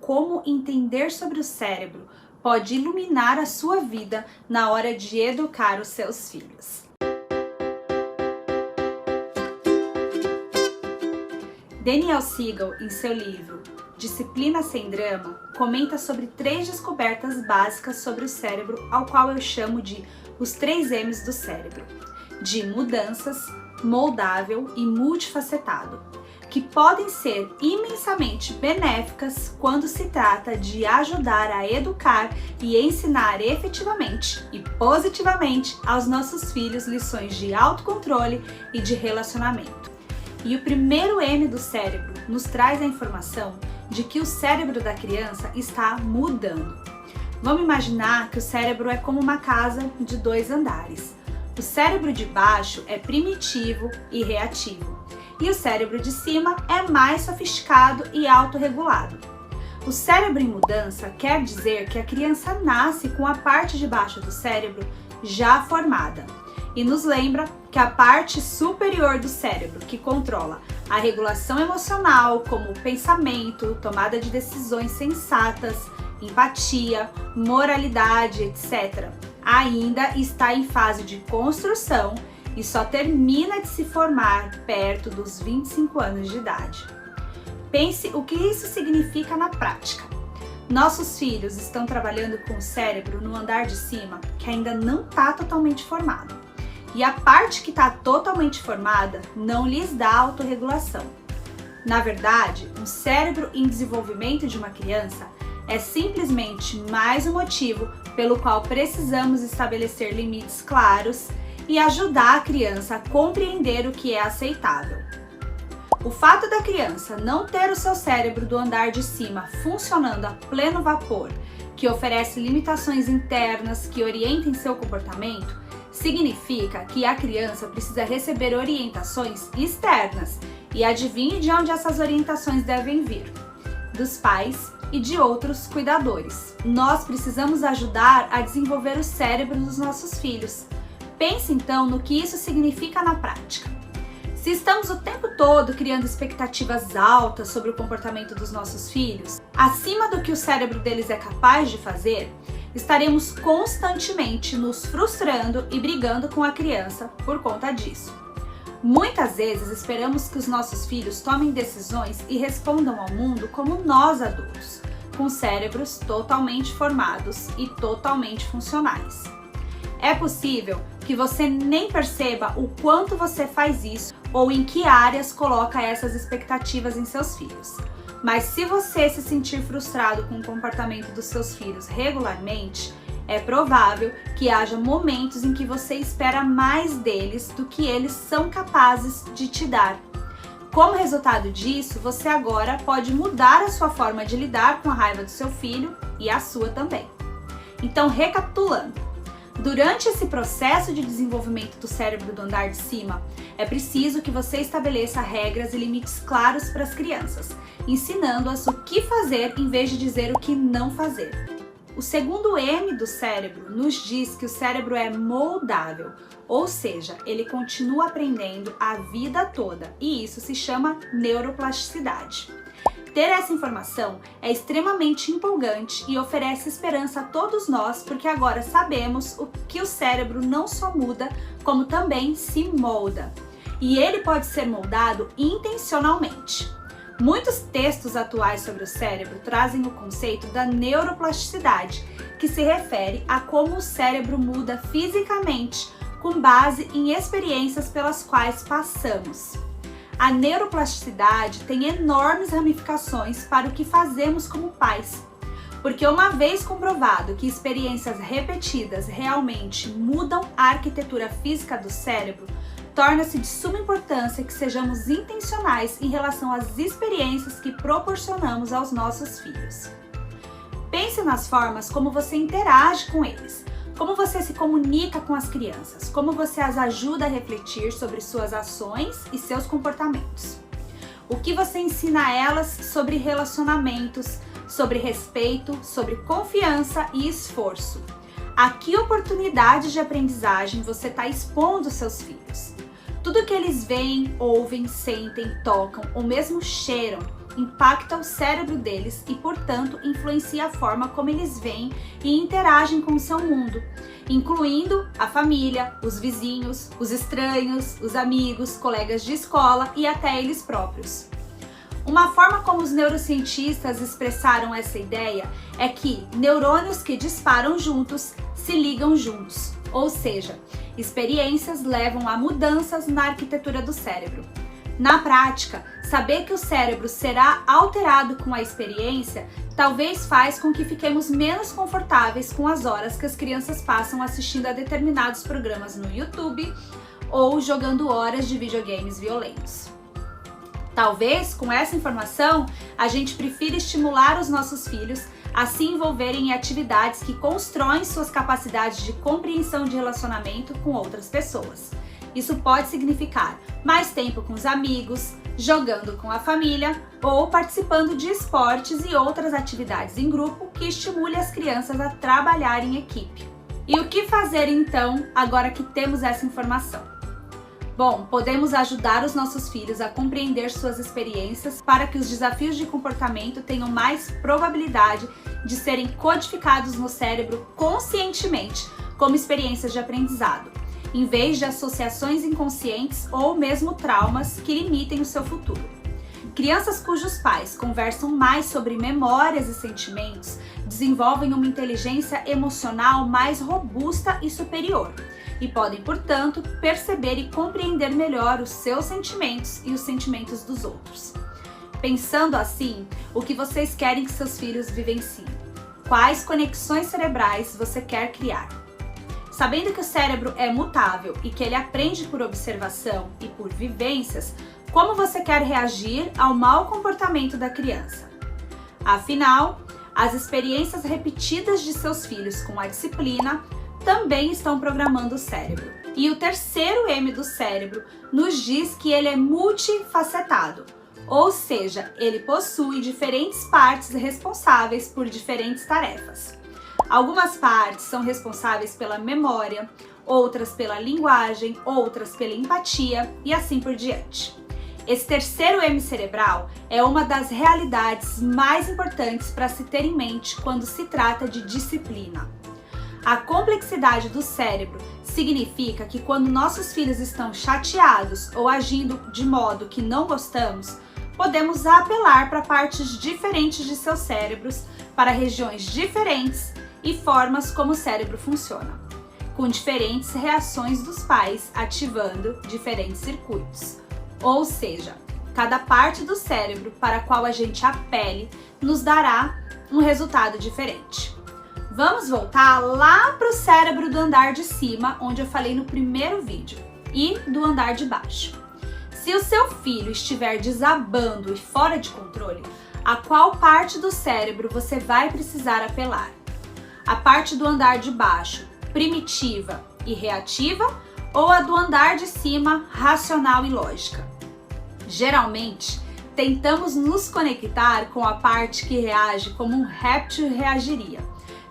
como entender sobre o cérebro pode iluminar a sua vida na hora de educar os seus filhos. Daniel Siegel, em seu livro Disciplina Sem Drama, comenta sobre 3 descobertas básicas sobre o cérebro, ao qual eu chamo de os 3 M's do cérebro, de mudanças, moldável e multifacetado, que podem ser imensamente benéficas quando se trata de ajudar a educar e ensinar efetivamente e positivamente aos nossos filhos lições de autocontrole e de relacionamento. E o primeiro M do cérebro nos traz a informação de que o cérebro da criança está mudando. Vamos imaginar que o cérebro é como uma casa de 2 andares. O cérebro de baixo é primitivo e reativo, e o cérebro de cima é mais sofisticado e autorregulado. O cérebro em mudança quer dizer que a criança nasce com a parte de baixo do cérebro já formada, e nos lembra que a parte superior do cérebro, que controla a regulação emocional, como o pensamento, tomada de decisões sensatas, empatia, moralidade, etc., ainda está em fase de construção e só termina de se formar perto dos 25 anos de idade. Pense o que isso significa na prática. Nossos filhos estão trabalhando com o cérebro no andar de cima, que ainda não está totalmente formado. E a parte que está totalmente formada não lhes dá autorregulação. Na verdade, um cérebro em desenvolvimento de uma criança é simplesmente mais um motivo pelo qual precisamos estabelecer limites claros e ajudar a criança a compreender o que é aceitável. O fato da criança não ter o seu cérebro do andar de cima funcionando a pleno vapor, que oferece limitações internas que orientem seu comportamento, significa que a criança precisa receber orientações externas, e adivinhe de onde essas orientações devem vir: dos pais e de outros cuidadores. Nós precisamos ajudar a desenvolver o cérebro dos nossos filhos. Pense então no que isso significa na prática. Se estamos o tempo todo criando expectativas altas sobre o comportamento dos nossos filhos, acima do que o cérebro deles é capaz de fazer, estaremos constantemente nos frustrando e brigando com a criança por conta disso. Muitas vezes esperamos que os nossos filhos tomem decisões e respondam ao mundo como nós adultos, com cérebros totalmente formados e totalmente funcionais. É possível que você nem perceba o quanto você faz isso ou em que áreas coloca essas expectativas em seus filhos. Mas se você se sentir frustrado com o comportamento dos seus filhos regularmente, é provável que haja momentos em que você espera mais deles do que eles são capazes de te dar. Como resultado disso, você agora pode mudar a sua forma de lidar com a raiva do seu filho e a sua também. Então, recapitulando, durante esse processo de desenvolvimento do cérebro do andar de cima, é preciso que você estabeleça regras e limites claros para as crianças, ensinando-as o que fazer em vez de dizer o que não fazer. O segundo M do cérebro nos diz que o cérebro é moldável, ou seja, ele continua aprendendo a vida toda, e isso se chama neuroplasticidade. Ter essa informação é extremamente empolgante e oferece esperança a todos nós, porque agora sabemos que o cérebro não só muda, como também se molda. E ele pode ser moldado intencionalmente. Muitos textos atuais sobre o cérebro trazem o conceito da neuroplasticidade, que se refere a como o cérebro muda fisicamente com base em experiências pelas quais passamos. A neuroplasticidade tem enormes ramificações para o que fazemos como pais, porque uma vez comprovado que experiências repetidas realmente mudam a arquitetura física do cérebro, torna-se de suma importância que sejamos intencionais em relação às experiências que proporcionamos aos nossos filhos. Pense nas formas como você interage com eles, como você se comunica com as crianças, como você as ajuda a refletir sobre suas ações e seus comportamentos. O que você ensina a elas sobre relacionamentos, sobre respeito, sobre confiança e esforço. A que oportunidade de aprendizagem você está expondo aos seus filhos? Tudo que eles veem, ouvem, sentem, tocam ou mesmo cheiram impacta o cérebro deles e, portanto, influencia a forma como eles veem e interagem com o seu mundo, incluindo a família, os vizinhos, os estranhos, os amigos, colegas de escola e até eles próprios. Uma forma como os neurocientistas expressaram essa ideia é que neurônios que disparam juntos se ligam juntos, ou seja, experiências levam a mudanças na arquitetura do cérebro. Na prática, saber que o cérebro será alterado com a experiência talvez faz com que fiquemos menos confortáveis com as horas que as crianças passam assistindo a determinados programas no YouTube ou jogando horas de videogames violentos. Talvez, com essa informação, a gente prefira estimular os nossos filhos a se envolverem em atividades que constroem suas capacidades de compreensão de relacionamento com outras pessoas. Isso pode significar mais tempo com os amigos, jogando com a família ou participando de esportes e outras atividades em grupo que estimule as crianças a trabalhar em equipe. E o que fazer então, agora que temos essa informação? Bom, podemos ajudar os nossos filhos a compreender suas experiências para que os desafios de comportamento tenham mais probabilidade de serem codificados no cérebro conscientemente, como experiências de aprendizado, em vez de associações inconscientes ou mesmo traumas que limitem o seu futuro. Crianças cujos pais conversam mais sobre memórias e sentimentos desenvolvem uma inteligência emocional mais robusta e superior e podem, portanto, perceber e compreender melhor os seus sentimentos e os sentimentos dos outros. Pensando assim, o que vocês querem que seus filhos vivenciem? Quais conexões cerebrais você quer criar? Sabendo que o cérebro é mutável e que ele aprende por observação e por vivências, como você quer reagir ao mau comportamento da criança? Afinal, as experiências repetidas de seus filhos com a disciplina também estão programando o cérebro. E o terceiro M do cérebro nos diz que ele é multifacetado, ou seja, ele possui diferentes partes responsáveis por diferentes tarefas. Algumas partes são responsáveis pela memória, outras pela linguagem, outras pela empatia e assim por diante. Esse terceiro M cerebral é uma das realidades mais importantes para se ter em mente quando se trata de disciplina. A complexidade do cérebro significa que quando nossos filhos estão chateados ou agindo de modo que não gostamos, podemos apelar para partes diferentes de seus cérebros, para regiões diferentes e formas como o cérebro funciona, com diferentes reações dos pais ativando diferentes circuitos. Ou seja, cada parte do cérebro para a qual a gente apele nos dará um resultado diferente. Vamos voltar lá para o cérebro do andar de cima, onde eu falei no primeiro vídeo, e do andar de baixo. Se o seu filho estiver desabando e fora de controle, a qual parte do cérebro você vai precisar apelar? A parte do andar de baixo, primitiva e reativa, ou a do andar de cima, racional e lógica? Geralmente, tentamos nos conectar com a parte que reage como um réptil reagiria,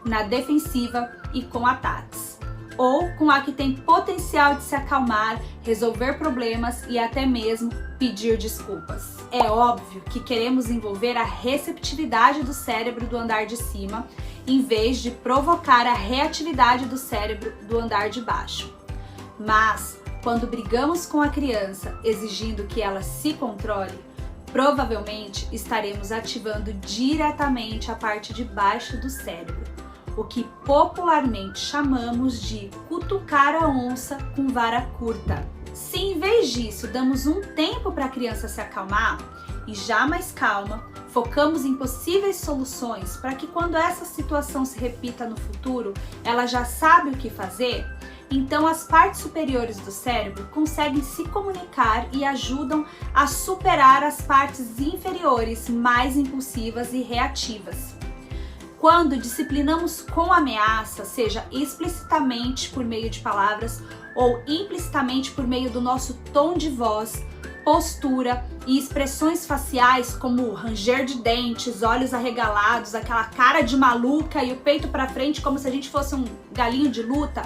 na defensiva e com ataques, ou com a que tem potencial de se acalmar, resolver problemas e até mesmo pedir desculpas. É óbvio que queremos envolver a receptividade do cérebro do andar de cima, em vez de provocar a reatividade do cérebro do andar de baixo. Mas, quando brigamos com a criança exigindo que ela se controle, provavelmente estaremos ativando diretamente a parte de baixo do cérebro, o que popularmente chamamos de cutucar a onça com vara curta. Se em vez disso damos um tempo para a criança se acalmar e já mais calma, focamos em possíveis soluções para que quando essa situação se repita no futuro, ela já sabe o que fazer, então as partes superiores do cérebro conseguem se comunicar e ajudam a superar as partes inferiores mais impulsivas e reativas. Quando disciplinamos com ameaça, seja explicitamente por meio de palavras ou implicitamente por meio do nosso tom de voz, postura e expressões faciais como ranger de dentes, olhos arregalados, aquela cara de maluca e o peito para frente como se a gente fosse um galinho de luta,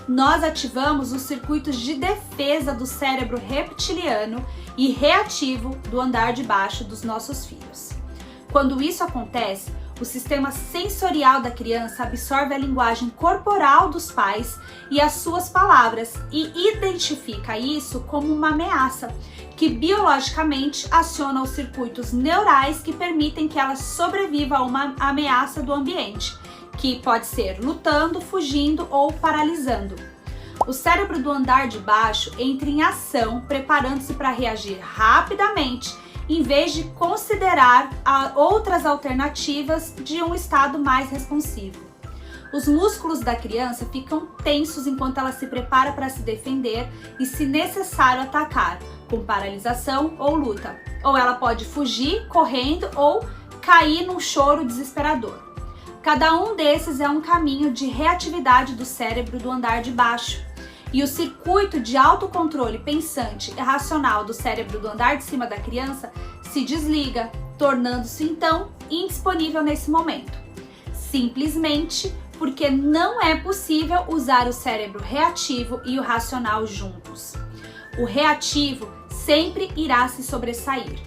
nós ativamos os circuitos de defesa do cérebro reptiliano e reativo do andar de baixo dos nossos filhos. Quando isso acontece, o sistema sensorial da criança absorve a linguagem corporal dos pais e as suas palavras e identifica isso como uma ameaça, que biologicamente aciona os circuitos neurais que permitem que ela sobreviva a uma ameaça do ambiente, que pode ser lutando, fugindo ou paralisando. O cérebro do andar de baixo entra em ação, preparando-se para reagir rapidamente, em vez de considerar outras alternativas de um estado mais responsivo. Os músculos da criança ficam tensos enquanto ela se prepara para se defender e, se necessário, atacar, com paralisação ou luta. Ou ela pode fugir correndo ou cair num choro desesperador. Cada um desses é um caminho de reatividade do cérebro do andar de baixo. E o circuito de autocontrole pensante e racional do cérebro do andar de cima da criança se desliga, tornando-se então indisponível nesse momento. Simplesmente porque não é possível usar o cérebro reativo e o racional juntos. O reativo sempre irá se sobressair.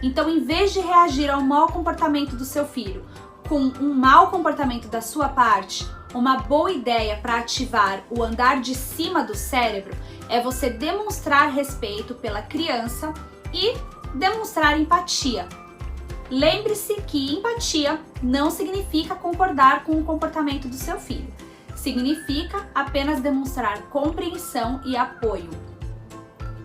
Então, em vez de reagir ao mau comportamento do seu filho com um mau comportamento da sua parte, uma boa ideia para ativar o andar de cima do cérebro é você demonstrar respeito pela criança e demonstrar empatia. Lembre-se que empatia não significa concordar com o comportamento do seu filho. Significa apenas demonstrar compreensão e apoio.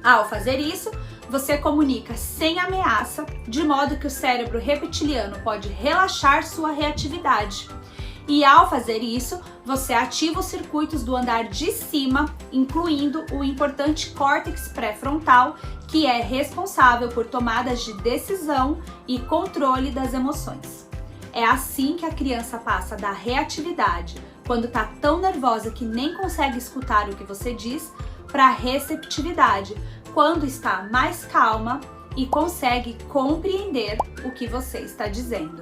Ao fazer isso, você comunica sem ameaça, de modo que o cérebro reptiliano pode relaxar sua reatividade. E ao fazer isso, você ativa os circuitos do andar de cima, incluindo o importante córtex pré-frontal, que é responsável por tomadas de decisão e controle das emoções. É assim que a criança passa da reatividade, quando está tão nervosa que nem consegue escutar o que você diz, para a receptividade, quando está mais calma e consegue compreender o que você está dizendo.